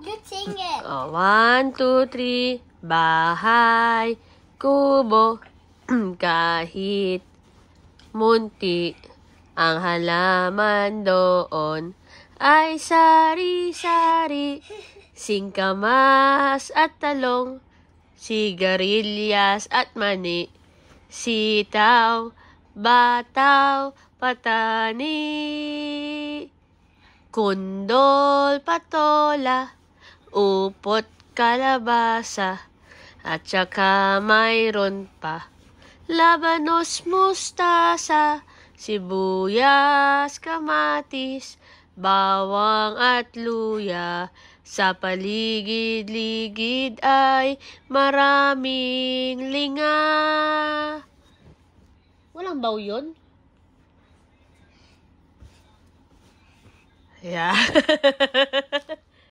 You sing it. Oh, 1, 2, 3. Bahay, kubo, kahit munti, ang halaman doon ay sari-sari, singkamas at talong, sigarilyas at mani, sitaw, bataw, patani, kundol, patola, upot, kalabasa, at saka mayroon pa labanos, mustasa, sibuyas, kamatis, bawang at luya. Sa paligid-ligid ay maraming linga. Walang baw yun? Yeah.